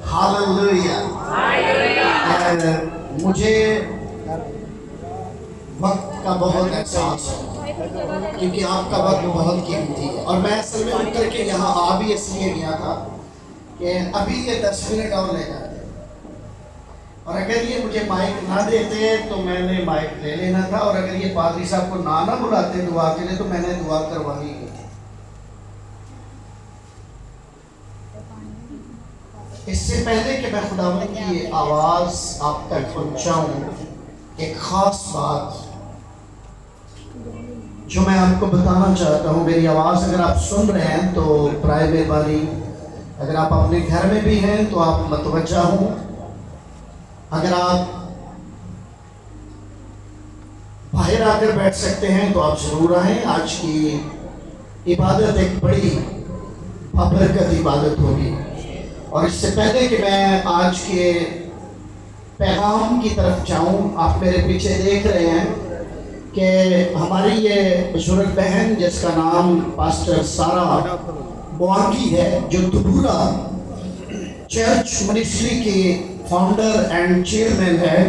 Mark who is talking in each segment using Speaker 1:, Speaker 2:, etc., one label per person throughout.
Speaker 1: Hallelujah. मुझे वक्त का बहुत एहसास है क्योंकि आपका वक्त बहुत कीमती है और मैं असल में उतर के यहाँ आ भी इसलिए गया था कि अभी ये 10 मिनट और ले जाते और अगर ये मुझे माइक ना देते तो मैंने माइक ले लेना था और अगर ये पादरी साहब को ना बुलाते दुआ के लिए तो मैंने दुआ करवानी ही थी। इससे पहले कि मैं खुदावंद की आवाज़ आप तक पहुँचाऊँ, एक ख़ास बात जो मैं आपको बताना चाहता हूँ। मेरी आवाज़ अगर आप सुन रहे हैं तो प्राय मेहरबानी, अगर आप अपने घर में भी हैं तो आप मतवज्जा हों, अगर आप बाहर आकर बैठ सकते हैं तो आप ज़रूर आएँ। आज की इबादत एक बड़ी बाबरकत इबादत होगी और इससे पहले कि मैं आज के पैगाम की तरफ जाऊं, आप मेरे पीछे देख रहे हैं कि हमारी ये बुजुर्ग बहन जिसका नाम पास्टर सारा बुआकी है, जो दुबूरा चर्च मिनिस्ट्री की फाउंडर एंड चेयरमैन है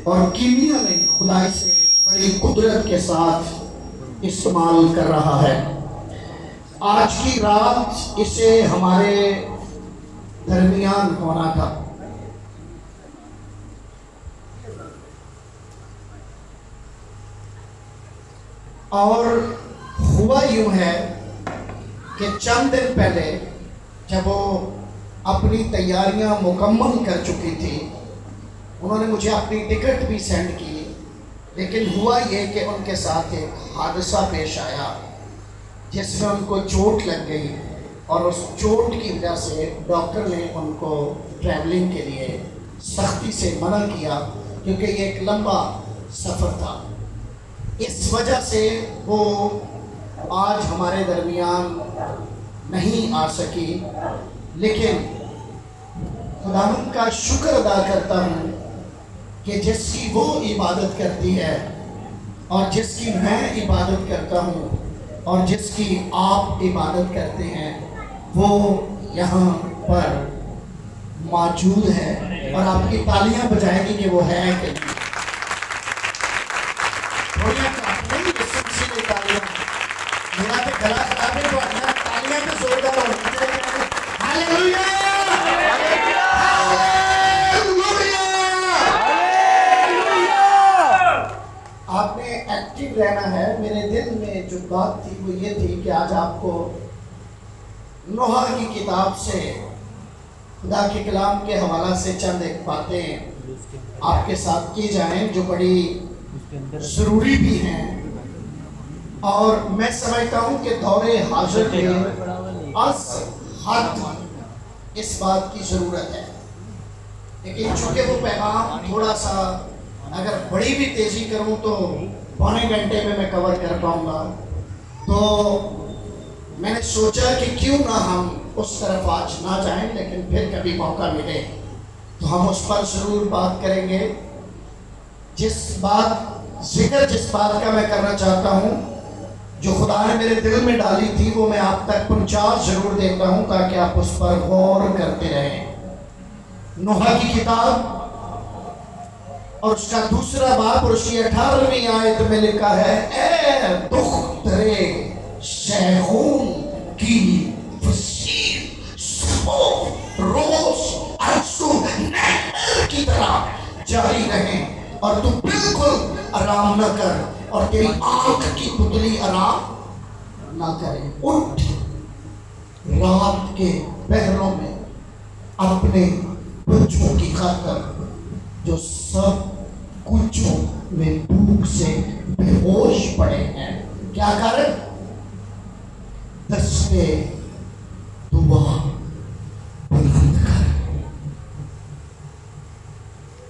Speaker 1: और कीनिया में खुदाई से बड़ी कुदरत के साथ इस्तेमाल कर रहा है। आज की रात इसे हमारे दरमियान होना था। और हुआ यूं है कि चंद दिन पहले जब वो अपनी तैयारियां मुकम्मल कर चुकी थी, उन्होंने मुझे अपनी टिकट भी सेंड की, लेकिन हुआ ये कि उनके साथ एक हादसा पेश आया जिसमें उनको चोट लग गई और उस चोट की वजह से डॉक्टर ने उनको ट्रैवलिंग के लिए सख्ती से मना किया क्योंकि ये एक लंबा सफ़र था। इस वजह से वो आज हमारे दरमियान नहीं आ सकी, लेकिन खुदावंद का शुक्र अदा करता हूँ कि जिसकी वो इबादत करती है और जिसकी मैं इबादत करता हूँ और जिसकी आप इबादत करते हैं, वो यहाँ पर मौजूद है और आपकी तालियां बजाएंगी कि वो है कि नहीं। मेरा तो गला खराब है तो अपना तालियां तो जोरदार हो। हालेलुया, आपने एक्टिव रहना है। मेरे दिल में जो बात थी वो ये थी कि आज आपको नोहा की किताब से, खुदा के कलाम के हवाला से चंद एक बातें आपके साथ की जाएं जो बड़ी ज़रूरी भी हैं और मैं समझता हूँ कि दौरे हाज़िर में अस हद इस बात की ज़रूरत है। लेकिन चूँकि वो पैगाम थोड़ा सा अगर बड़ी भी तेज़ी करूँ तो पौने घंटे में मैं कवर कर पाऊँगा, तो मैंने सोचा कि क्यों ना हम उस तरफ आज ना जाएं, लेकिन फिर कभी मौका मिले तो हम उस पर ज़रूर बात करेंगे। जिस बात का मैं करना चाहता हूँ, जो खुदा ने मेरे दिल में डाली थी, वो मैं आप तक पहुँचा ज़रूर देता हूँ ताकि आप उस पर गौर करते रहें। नोहा की किताब और उसका दूसरा बाब और उसकी 18वीं आयत में लिखा है, ए दुख्तरे शैहून की रोज आंसू नहर की तरह जारी रहे और तू बिल्कुल आराम न कर और तेरी आंख की पुतली आराम न करे। उठ, रात के पहरों में अपने बच्चों की खातर जो सब कुछों में भूख से बेहोश पड़े हैं, क्या कारण? दस्ते दुआ बुलंद कर।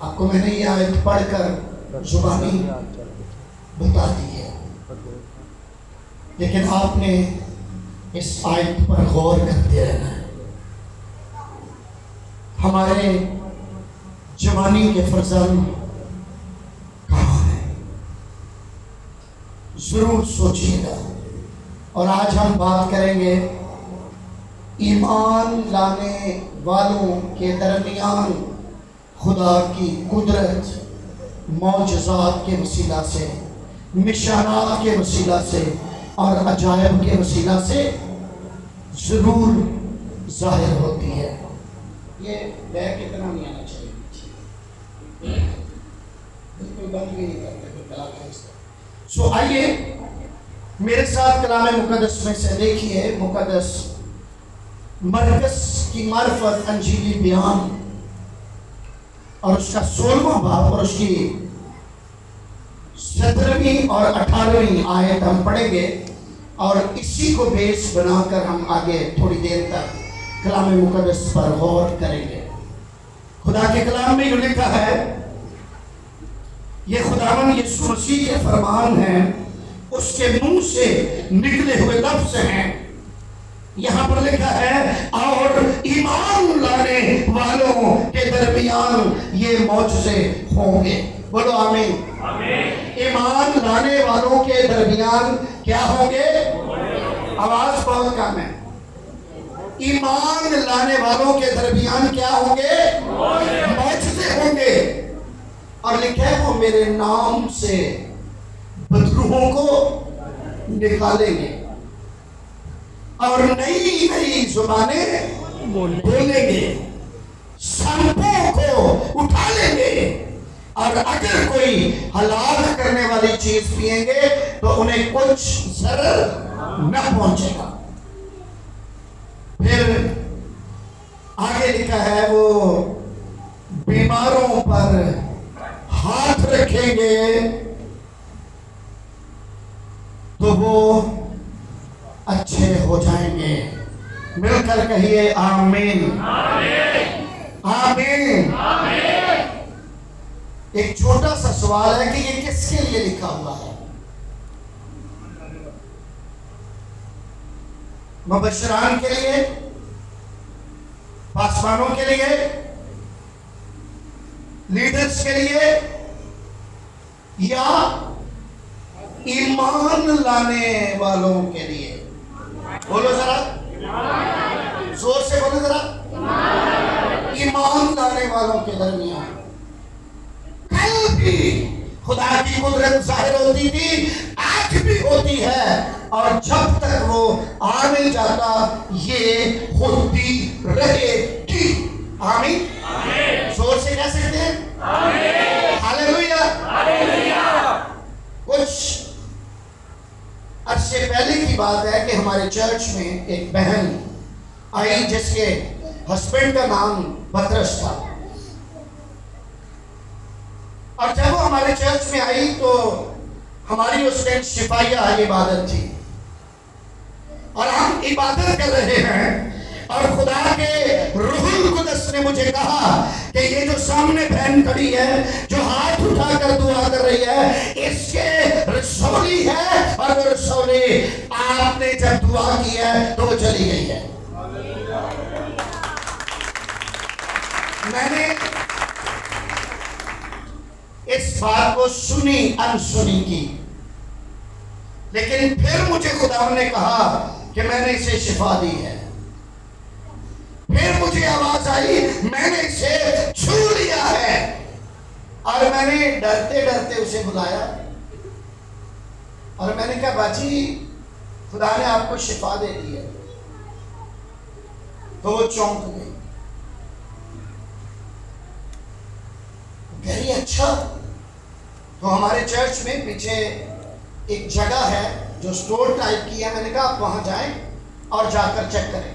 Speaker 1: आपको मैंने ये आयत पढ़कर जुबानी बता दी है, लेकिन आपने इस आयत पर गौर करते रहना है। हमारे जवानी के फर्जंद कहाँ हैं? जरूर सोचिएगा। और आज हम बात करेंगे ईमान लाने वालों के दरमियान खुदा की कुदरत मौजज़ात के वसीला से, निशानात के वसीला से और अजायब के वसीला से ज़रूर ज़ाहिर होती है। ये बैग इतना नहीं आना चाहिए, बिल्कुल बंद भी नहीं करते। सो आइए मेरे साथ कलाम मुकद्दस में से देखिए, मुकद्दस मरकस की मार्फत अंजीली बयान और उसका 16वां बाब और उसकी 17वीं और 18वीं आयत हम पढ़ेंगे और इसी को बेस बनाकर हम आगे थोड़ी देर तक कलाम मुकद्दस पर गौर करेंगे। खुदा के कलाम में जो लिखा है, ये खुदावन यीशु मसीह के फरमान हैं, उसके मुंह से निकले हुए लफ्ज हैं। यहाँ पर लिखा है, और ईमान लाने वालों के दरमियान ये मौजज़े होंगे। बोलो आमीन। ईमान लाने वालों के दरमियान क्या होंगे? आवाज बहुत कम है। ईमान लाने वालों के दरमियान क्या होंगे? मौजज़े होंगे। और लिखा है, वो मेरे नाम से बदरूहों को निकालेंगे और नई नई जुबानें बोलेंगे, सांपों को उठा लेंगे और अगर कोई हलाल करने वाली चीज पिएंगे तो उन्हें कुछ जरर न पहुंचेगा। फिर आगे लिखा है, वो बीमारों पर हाथ रखेंगे तो वो अच्छे हो जाएंगे। मिलकर कहिए आमीन। आमीन। एक छोटा सा सवाल है कि ये किसके लिए लिखा हुआ है? मुबश्शिरान के लिए, पासवानों के लिए, लीडर्स के लिए, या ईमान लाने वालों के लिए? बोलो जरा, जोर से बोलो जरा। ईमान लाने वालों के दरमियान कल भी खुदा की कुदरत जाहिर होती थी, आज भी होती है, और जब तक वो आ नहीं जाता ये होती रहेगी। आमीन। जोर से कह सकते हैं हालेलुया। कुछ अरसे पहले की बात है कि हमारे चर्च में एक बहन आई जिसके हस्बैंड का नाम पतरस था, और जब वो हमारे चर्च में आई तो हमारी उस दिन शिफाया इबादत थी और हम इबादत कर रहे हैं, और खुदा के रूहुल कुदस ने मुझे कहा कि ये जो सामने बहन खड़ी है, जो हाथ उठाकर दुआ कर रही है, इसके रसौली है, और वो रसौली आपने जब दुआ की है तो वो चली गई है। मैंने इस बात को सुनी अनसुनी की, लेकिन फिर मुझे खुदा ने कहा कि मैंने इसे शिफा दी है। फिर मुझे आवाज आई, मैंने इसे छू लिया है, और मैंने डरते डरते उसे बुलाया और मैंने कहा, बाजी खुदा ने आपको शिफा दे दी है। तो वो चौंक गई, कह रही अच्छा। तो हमारे चर्च में पीछे एक जगह है जो स्टोर टाइप की है, मैंने कहा आप वहां जाएं और जाकर चेक करें।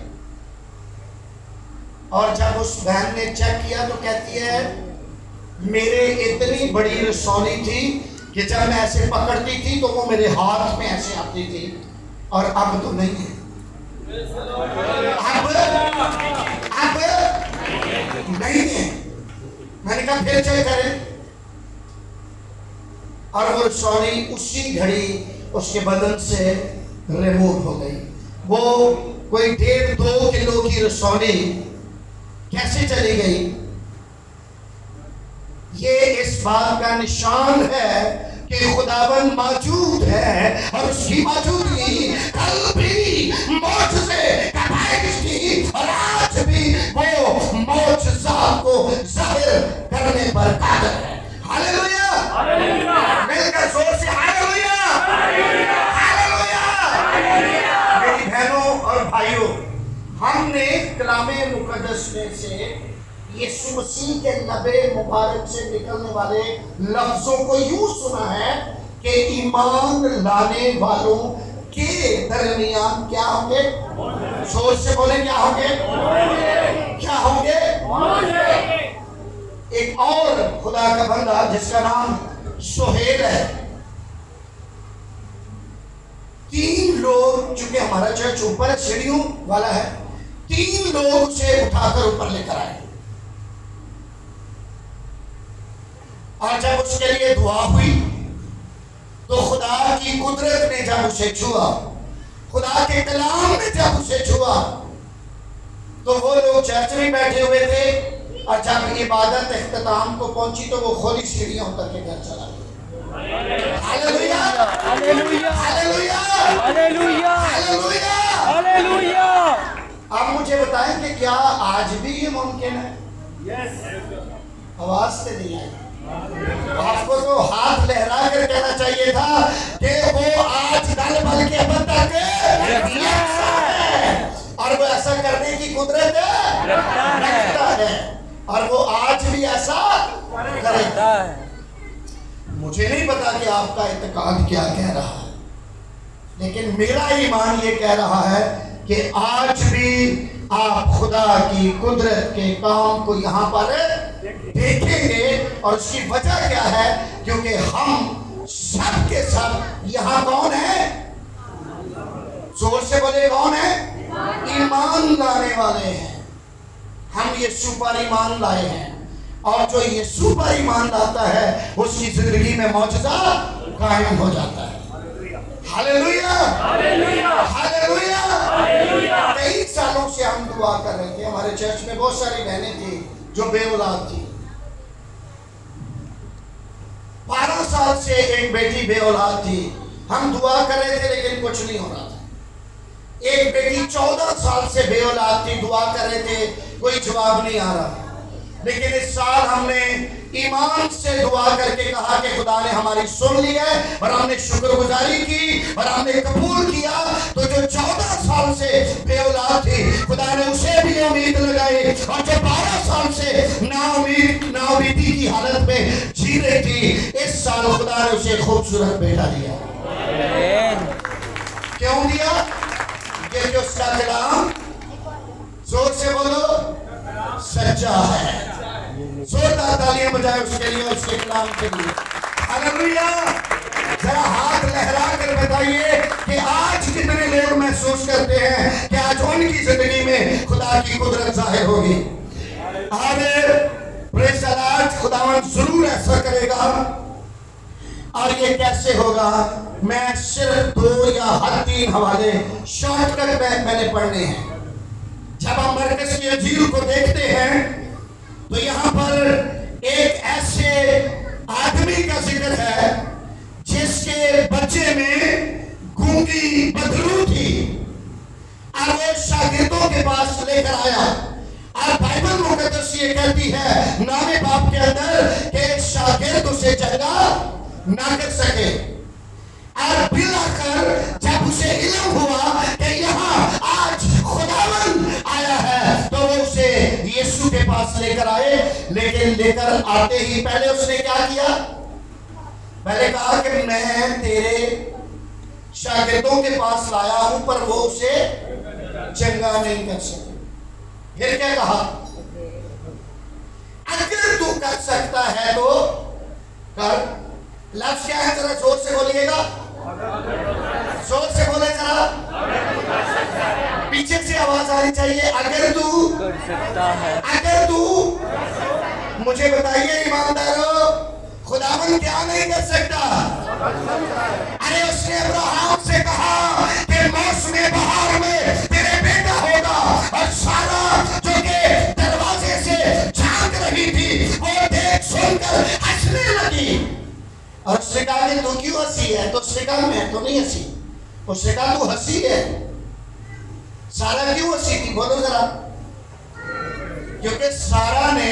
Speaker 1: और जब उस बहन ने चेक किया तो कहती है, मेरे इतनी बड़ी रसौली थी कि जब मैं ऐसे पकड़ती थी तो वो मेरे हाथ में ऐसे आती थी, और अब तो नहीं है। अब नहीं है। मैंने कहा फिर चेक करें, और वो रसौली उसी घड़ी उसके बदन से रिमूव हो गई। वो कोई 1.5-2 किलो की रसौली कैसे चली गई? ये इस बात का निशान है कि खुदावन मौजूद है, और उसकी मौजूदगी कल भी मौजूद है। नुमाइश की और आज भी वो मौजज़ात को जाहिर करने पर कादिर है। हालेलुया, मिलकर जोर से हालेलुया, हालेलुया। मेरी बहनों और भाइयों, हमने कलामे मुकद्दस में से यीशु मसीह के लबे मुबारक से निकलने वाले लफ्जों को यूं सुना है कि ईमान लाने वालों के दरमियान क्या होंगे? जोर से बोले, क्या होंगे? क्या होंगे? एक और खुदा का बंदा जिसका नाम सोहेल है, 3 लोग, चूंकि हमारा चर्च ऊपर सीढ़ियों वाला है, 3 लोग उसे उठाकर ऊपर लेकर आए और जब उसके लिए दुआ हुई तो खुदा की कुदरत ने जब उसे छुआ, खुदा के कलाम ने जब उसे छुआ, तो वो लोग चर्च में बैठे हुए थे और जब इबादत इख्तिताम को पहुंची तो वो खुद ही सीढ़ियां उतर के घर चला गया। Hallelujah, hallelujah, hallelujah, hallelujah, hallelujah, hallelujah. आप मुझे बताएं कि क्या आज भी ये मुमकिन है? आवाज से नहीं आई। आपको तो हाथ लहरा कर कहना चाहिए था कि वो आज कल बल्कि अब तक है और वो ऐसा करने की कुदरत रखता है और वो आज भी ऐसा करेगा। मुझे नहीं पता कि आपका इत्तेकाद क्या कह रहा है, लेकिन मेरा ईमान ये कह रहा है कि आज भी आप खुदा की कुदरत के काम को यहाँ पर देखेंगे। और उसकी वजह क्या है? क्योंकि हम सब के सब यहाँ कौन है? जोर से बोले, कौन है? ईमान लाने वाले हैं। हम यीशु पर ईमान लाए हैं और जो यीशु पर ईमान लाता है उसकी जिंदगी में मौजज़ा कायम हो जाता है। Hallelujah, hallelujah, hallelujah. कई सालों से हम दुआ कर रहे थे। हमारे चर्च में बहुत सारी बहनें थी जो बेऔलाद थी। 12 साल से एक बेटी बेऔलाद थी। हम दुआ कर रहे थे लेकिन कुछ नहीं हो रहा था। एक बेटी 14 साल से बेऔलाद थी, दुआ कर रहे थे, कोई जवाब नहीं आ रहा। लेकिन इस साल हमने ईमान से दुआ करके कहा कि खुदा ने हमारी सुन ली है और हमने शुक्रगुजारी की और हमने कबूल किया। तो जो 14 साल से बेऔलाद थी, खुदा ने उसे भी उम्मीद लगाई और जो 12 साल से नाउमीदी की हालत में जी रही थी, इस साल खुदा ने उसे खूबसूरत बेटा दिया। क्यों दिया? क्योंकि उसका कलाम, जोर से बोलो, सच्चा है। जोरदार तालियां बजाएं उसके लिए, उसके कलाम के लिए। हालेलुया। जरा हाथ लहरा कर बताइए कि आज कितने लोग महसूस करते हैं कि आज उनकी जिंदगी में खुदा की कुदरत जाहिर होगी। प्रेज़ द लॉर्ड, खुदावंद जरूर ऐसा करेगा। और ये कैसे होगा? मैं सिर्फ 2 या 3 हवाले शॉर्टकट में मैंने पढ़ने हैं। जब हम मरकज की अंजील को देखते हैं तो यहाँ पर एक ऐसे आदमी का जिक्र है जिसके बच्चे में गूंगी बदरू थी और वो शागिर्दों के पास लेकर आया। और बाइबल मुकद्दस ये कहती है नामे बाप के अंदर कि शागिर्द उसे जगह ना कर सके। और बिलाकर जब उसे इल्म हुआ कि यहाँ आज खुदावंद आया है तो वो उसे यीशु के पास लेकर आए। लेकिन लेकर आते ही पहले उसने क्या किया? पहले कहा कि मैं तेरे शागिर्दों के पास लाया हूं, पर वो उसे चंगा नहीं कर सके। फिर क्या कहा? अगर तू कर सकता है तो कर। लफ्ज क्या है? जरा जोर से बोलिएगा, जोर से बोले जरा, पीछे से आवाज आनी चाहिए। अगर तू कर सकता है, अगर तू, मुझे बताइए ईमानदारों, खुदावंद क्या नहीं कर सकता? अरे उसने अब्राहम से कहा कि मौसम बहार में तेरे बेटा होगा। और सारा जो कि दरवाजे से झांक रही थी वो देख सुनकर हंसने लगी। और उसने कहा कि तू क्यों हंसी है? तो उसने कहा मैं तो नहीं हंसी। उसने कहा तू हंसी है। सारा क्यों हंसी थी, बोलो जरा? क्योंकि सारा ने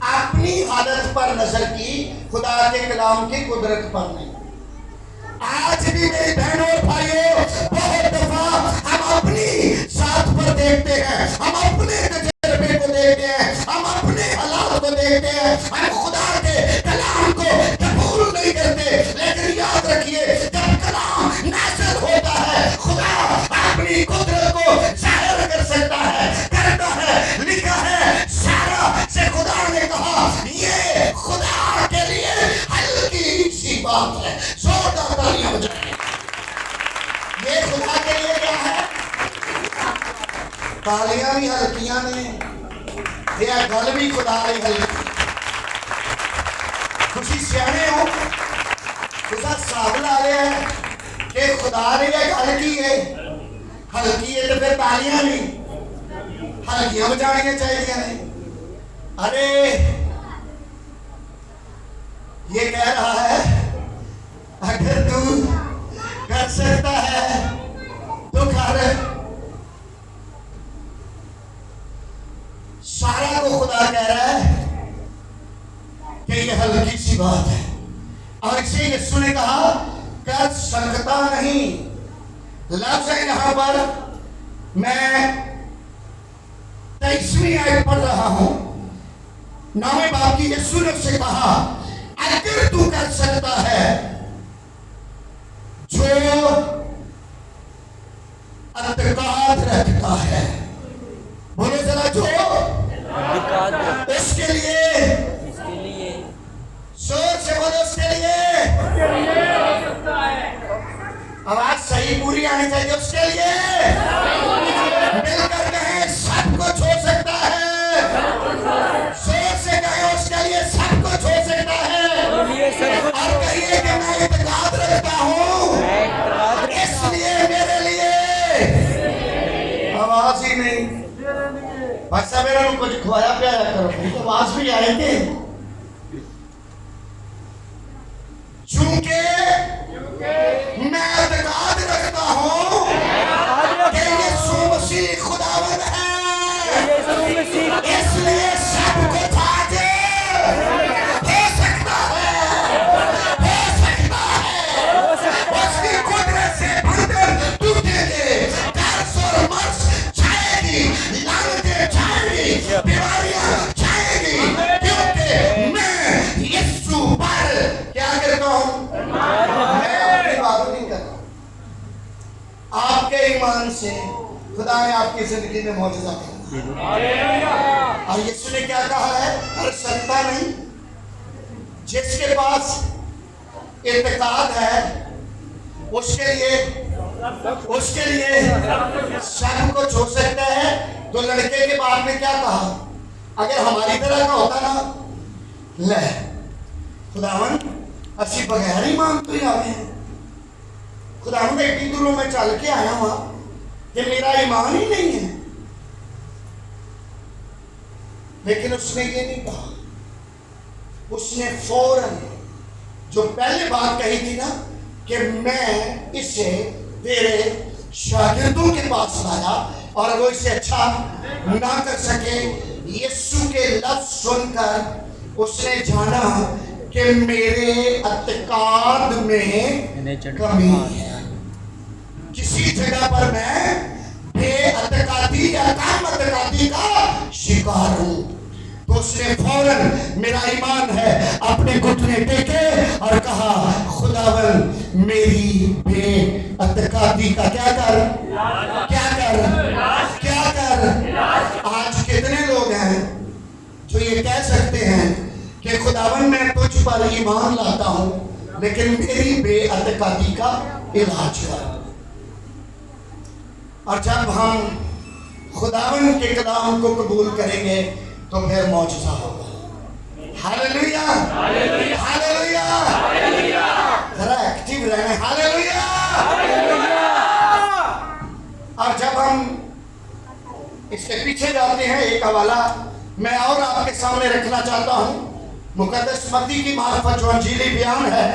Speaker 1: अपनी हालत पर नजर की, खुदा के कलाम की कुदरत पर नहीं। आज भी मेरी बहनों और भाइयों, बहुत दफा हम अपनी साथ पर देखते हैं, हम अपने तजर्बे को देखते हैं, हम अपने हालात को देखते हैं, हम खुदा के कलाम को कबूल नहीं करते। लेकिन याद रखिए, जब कलाम नाज़िल होता है, खुदा अपनी कुदरत को जाहिर कर सकता है, करता है। लिखा है सारा से खुदा ने कहा, ये खुदा के लिए हल्की सी बात है। जोरदार तालियां बजाएं। ये खुदा के लिए क्या है? तालियां भी हल्कियां ने, ये गल भी खुदा ने हल्की। तुसी सियाने हो, तुसा साब ला लिया है कि खुदा ने ये गल की है, हल्की है, तो फिर तालियां भी हल्कियां बजानियां चाहिए ने। अरे ये कह रहा है, अगर तू कर सकता है तो कर। सारा को खुदा कह रहा है कि ये हल्की सी बात है, और इसे यीशु ने कहा कर सकता नहीं। लफ्ज है यहां पर, मैं 23वीं आयत पढ़ रहा हूं। 9वें बाब की यीशु ने उससे कहा, अगर तू कर सकता है जो अतकाद रखता है, बोलो जरा, जो उसके लिए, जोर से बोलो, उसके लिए आवाज सही पूरी आनी चाहिए। उसके लिए मिलकर कहें, सबको छोड़ सकता है। जोर से कहें, उसके लिए सबको छोड़ सकता है। और कहिए कि मैं इत्तेकाद रखता हूँ, इसलिए मेरे लिए। आवाज ही नहीं, बस मेरा कुछ खुआया पियाया करो, तो आवाज भी आएगी। चूंकि मैं इत्तेकाद रखता हूँ कि यीशु मसीह खुदावन है, इसलिए सब कुछ आज हो सकता है, हो सकता है। उसकी कुदरत से बंधन टूटेंगे, कर्ज और मर्ज जाएगी, लानतें जाएगी, बीमारियां जाएगी, क्योंकि मैं यीशु पर क्या करता हूँ? मैं अपनी बात नहीं करता। आपके ईमान से खुदा ने आपकी जिंदगी में मौजूदा किया। और यीशु ने क्या कहा है? कर सकता नहीं। जिसके पास इत्तेकाद है उसके लिए सब कुछ हो सकता है। तो लड़के के बाप ने क्या कहा? अगर हमारी तरह का होता ना, ले खुदावन असी बगैर ही मांग तो ही आ गए हैं, खुदावन एडी दूरों में चल के आया हुआ कि मेरा ईमान ही नहीं है। लेकिन उसने ये नहीं कहा, उसने फौरन जो पहले बात कही थी ना कि मैं इसे तेरे शागिर्दों के पास लाया और वो इसे अच्छा ना कर सके। यीशु के लफ्ज सुनकर उसने जाना कि मेरे इत्तेकाद में कमी है। किसी जगह पर मैं बेअतकादी या कम अतकादी का शिकार हूं। तो उसने फौरन, मेरा ईमान है, अपने घुटने टेके और कहा, खुदावन मेरी बेअतकादी का क्या कर। आज कितने लोग हैं जो ये कह सकते हैं कि खुदावन मैं तुझ पर ईमान लाता हूं, लेकिन मेरी बेअतकादी का इलाज कर। और जब हम खुदावन के कलाम को कबूल करेंगे तो फिर मौजूदा होगा। हालेलुया, हालेलुया, जरा एक्टिव रहना। हालेलुया। और जब हम इसके पीछे जाते हैं, एक हवाला मैं और आपके सामने रखना चाहता हूँ। मुकद्दस मत्ती की मार्फत जो अंजीली बयान है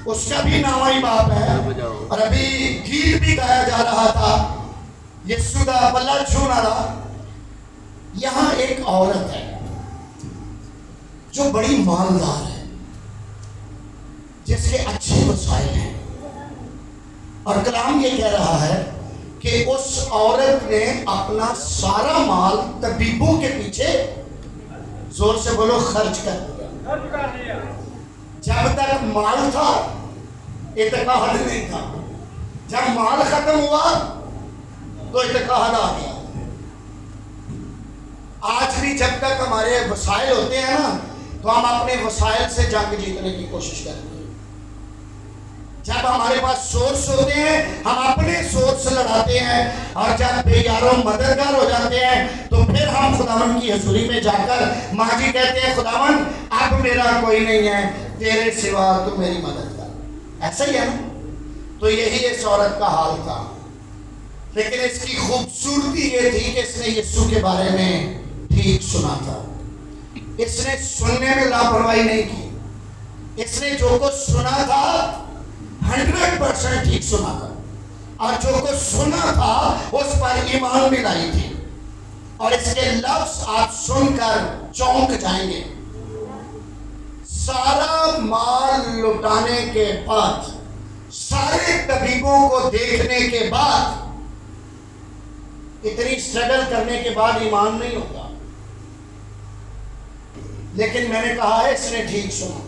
Speaker 1: उसका भी 9वां बाब है। और अभी गीत भी गाया जा रहा था, यीशु दा पल्ला छूण वाला। यहां एक औरत है जो बड़ी मालदार है, जिसके अच्छे वसाइल हैं, और कलाम ये कह रहा है कि उस औरत ने अपना सारा माल तबीबों के पीछे, जोर से बोलो, खर्च कर दिया। जब तक माल था इत्तेकाद नहीं था, जब माल खत्म हुआ तो इत्तेकाद आ गया। आज भी जब तक हमारे वसाइल होते हैं ना, तो हम अपने वसाइल से जंग जीतने की कोशिश करते हैं। जब हमारे पास सोर्स होते हैं हम अपने सोर्स लड़ाते हैं, और जब बेयारों मददगार हो जाते हैं तो फिर हम खुदावन की हजूरी में जाकर माँ जी कहते हैं, खुदावन अब मेरा कोई नहीं है, तेरे सिवा तू मेरी मदद कर। ऐसा ही है ना? तो यही इस औरत का हाल था, लेकिन इसकी खूबसूरती ये थी कि इसने यीशु के बारे में ठीक सुना था। इसने सुनने में लापरवाही नहीं की। इसने जो कुछ सुना था 100% ठीक सुना था, और जो कुछ सुना था उस पर ईमान भी लाई थी। और इसके लफ्ज आप सुनकर चौंक जाएंगे। सारा माल लुटाने के बाद, सारे तबीबों को देखने के बाद, इतनी स्ट्रगल करने के बाद ईमान नहीं होता। लेकिन मैंने कहा है इसने ठीक सुना,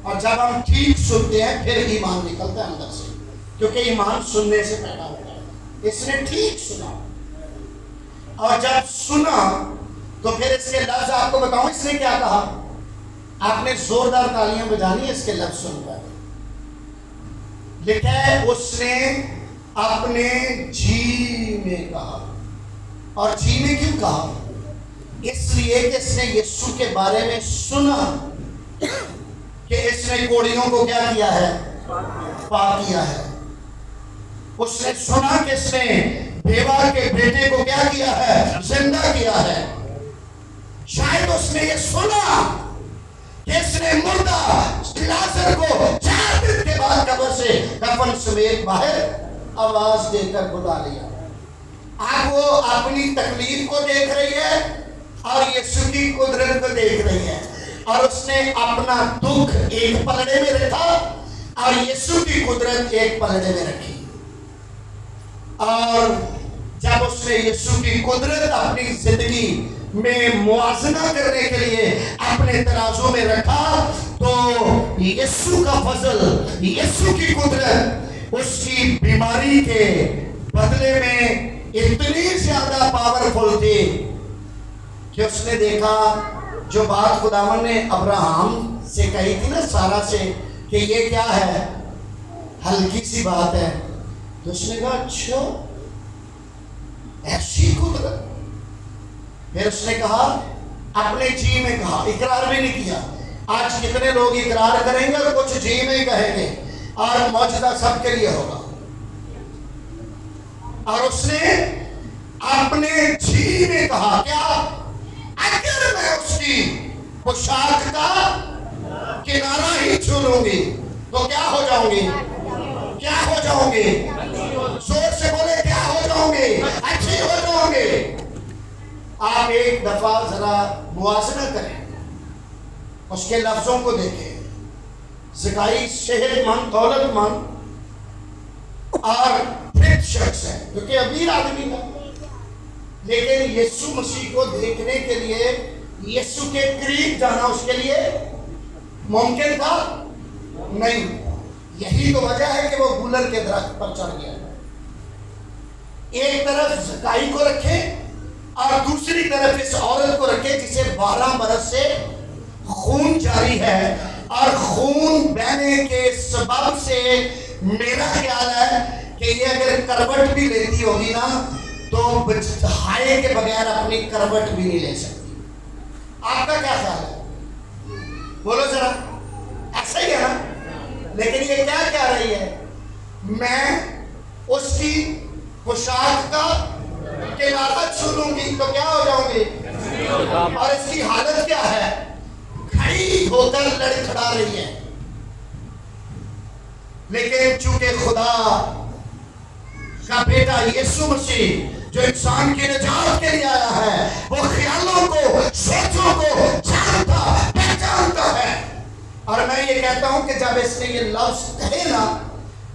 Speaker 1: और जब हम ठीक सुनते हैं फिर ईमान निकलता है अंदर से, क्योंकि ईमान सुनने से पैदा होता है। इसने ठीक सुना, और जब सुना तो फिर इसके लफ्ज आपको बताऊं इसने क्या कहा। आपने जोरदार तालियां बजानी है इसके लफ्ज सुनकर। लिखा है उसने अपने जी में कहा। और जी में क्यों कहा? इसलिए कि इसने यीशु के बारे में सुना कि इसने कोड़ियों को क्या किया है? पाक किया है। उसने सुना कि इसने बेवा के बेटे को क्या किया है? जिंदा किया है। शायद उसने ये सुना कि इसने मुर्दा लाजर को 4 दिन के बाद कब्र से कफन समेत बाहर आवाज देकर बुला लिया। अब वो अपनी तकलीफ को देख रही है और यीशु की कुदरत को देख रही है, और उसने अपना दुख एक पलड़े में रखा और यीशु की कुदरत एक पलड़े में रखी। और जब उसने यीशु की कुदरत अपनी जिंदगी में मुआजना करने के लिए अपने तराजू में रखा, तो यीशु का फजल, यीशु की कुदरत उसकी बीमारी के बदले में इतनी ज्यादा पावरफुल थी कि उसने देखा जो बात खुदावन ने अब्राहम से कही थी ना, सारा से, कि ये क्या है, हल्की सी बात है। तो उसने कहा अच्छा ऐसी कुदरत। फिर उसने कहा, अपने जी में कहा, इकरार भी नहीं किया। आज कितने लोग इकरार करेंगे और कुछ जी में ही कहेंगे, और मौजूदा सबके लिए होगा। और उसने अपने जी में कहा क्या? अगर मैं उसकी पोशाक का किनारा ही छू लूंगी तो क्या हो जाऊंगी? क्या हो जाऊंगी? जोर से बोले, क्या हो जाऊंगी? अच्छी हो जाऊंगी। आप एक दफा जरा मुआज़ना करें, उसके लफ्जों को देखें। ज़काई सेहतमंद, दौलतमंद और फिट शख्स है, क्योंकि अमीर आदमी था, लेकिन यीशु मसीह को देखने के लिए, यीशु के करीब जाना उसके लिए मुमकिन था नहीं। यही तो वजह है कि वो गुलर के दरख्त पर चढ़ गया। एक तरफ ज़काई को रखे और दूसरी तरफ इस औरत को रखे जिसे 12 बरस से खून जारी है, और खून बहने के सबब से मेरा ख्याल है कि ये अगर करवट भी लेती होगी ना, तो हाय के बगैर अपनी करवट भी नहीं ले सकती। आपका क्या ख्याल है? बोलो जरा। ऐसा ही है ना? लेकिन ये क्या कह रही है? मैं उसकी पोशाक का किनारा छू लूंगी तो क्या हो जाऊंगी? और इसकी हालत क्या है? खड़ी होकर लड़खड़ा रही है। लेकिन चूंकि खुदा का बेटा यीशु मसीह जो इंसान की निजात के लिए आया है, वो ख्यालों को, सोचों को जानता, पहचानता है। और मैं ये कहता हूं कि जब इसने ये लफ्ज कहे ना,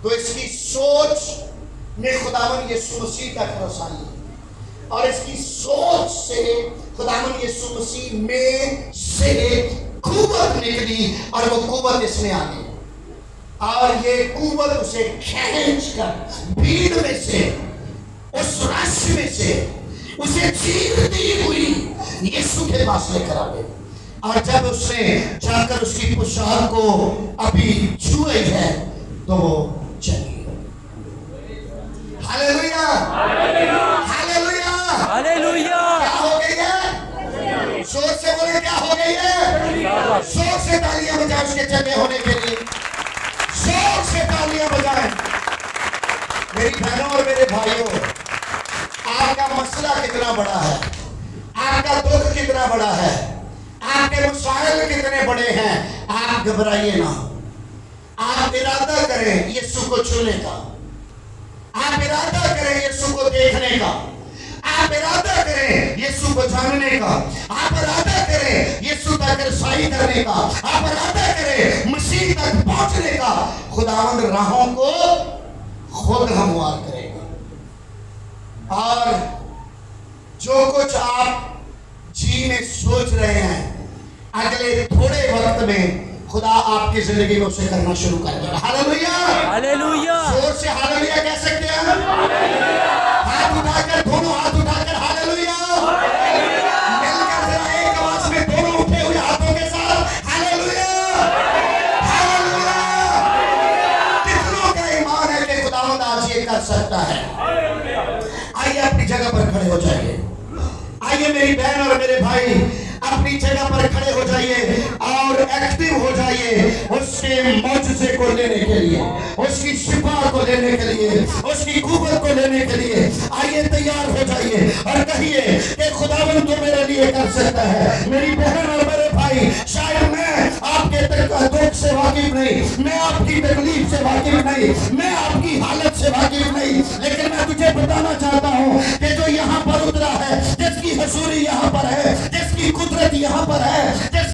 Speaker 1: तो इसकी सोच में खुदावन यीशु मसीह का रसाई, और इसकी सोच से खुदावन यीशु मसीह में से कुव्वत निकली, और वो कुव्वत इसमें आ गई, और ये कुव्वत उसे खींच कर भीड़ में से, उस रश में से उसे चीरती हुई यीशु के पास लेकर आ गई। और जब उसने जाकर उसकी पोशाक को अभी छुई है, तो वो चली। Hallelujah, hallelujah, hallelujah. क्या हो गई है? जोर से बोले, क्या हो गई है? जोर से तालियां बजाएं उसके चंगे होने के लिए, जोर से तालियां बजाएं। मेरी बहनों और मेरे भाइयों, आपका मसला कितना बड़ा है, आपका दुख कितना बड़ा है, आपके मसाइल कितने बड़े हैं, आप घबराइए ना। आप इरादा करें यीशु को छूने का, आप इरादा करें यीशु को देखने का, आप इरादा करें यीशु को जानने का, आप इरादा करें यीशु तक रसाई करने का, आप इरादा करें मसीह तक पहुंचने का। खुदावंद राहों को खुद हमवार करेगा। और जो कुछ आप जी में सोच रहे हैं, अगले थोड़े वक्त में खुदा आपकी जिंदगी में उसे करना शुरू कर देगा। Hallelujah, hallelujah. जोर से हालेलुया कह सकते हैं हम? हाथ उठाकर, दोनों हाथ उठाकर हालेलुया, मिलकर जरा एक आवाज में दोनों उठे हुए हाथों के साथ हालेलुया, हालेलुया। कितनों का ईमान है कि खुदावंद आज ये कर सकता है? आइए अपनी जगह पर खड़े हो जाइए। आइए मेरी बहन और मेरे भाई, अपनी जगह पर खड़े हो जाइए और एक्टिव हो जाइए उसके मौजूदे को लेने के लिए, उसकी शिफा को लेने के लिए, उसकी कुव्वत को लेने के लिए। आइए तैयार हो जाइए और कहिए कि खुदावंद तो मेरे लिए कर सकता है। मेरी बहन और मेरे भाई, शायद मैं आपके दुख से वाकिफ नहीं, मैं आपकी तकलीफ से वाकिफ नहीं, मैं आपकी हालत से वाकिफ नहीं, लेकिन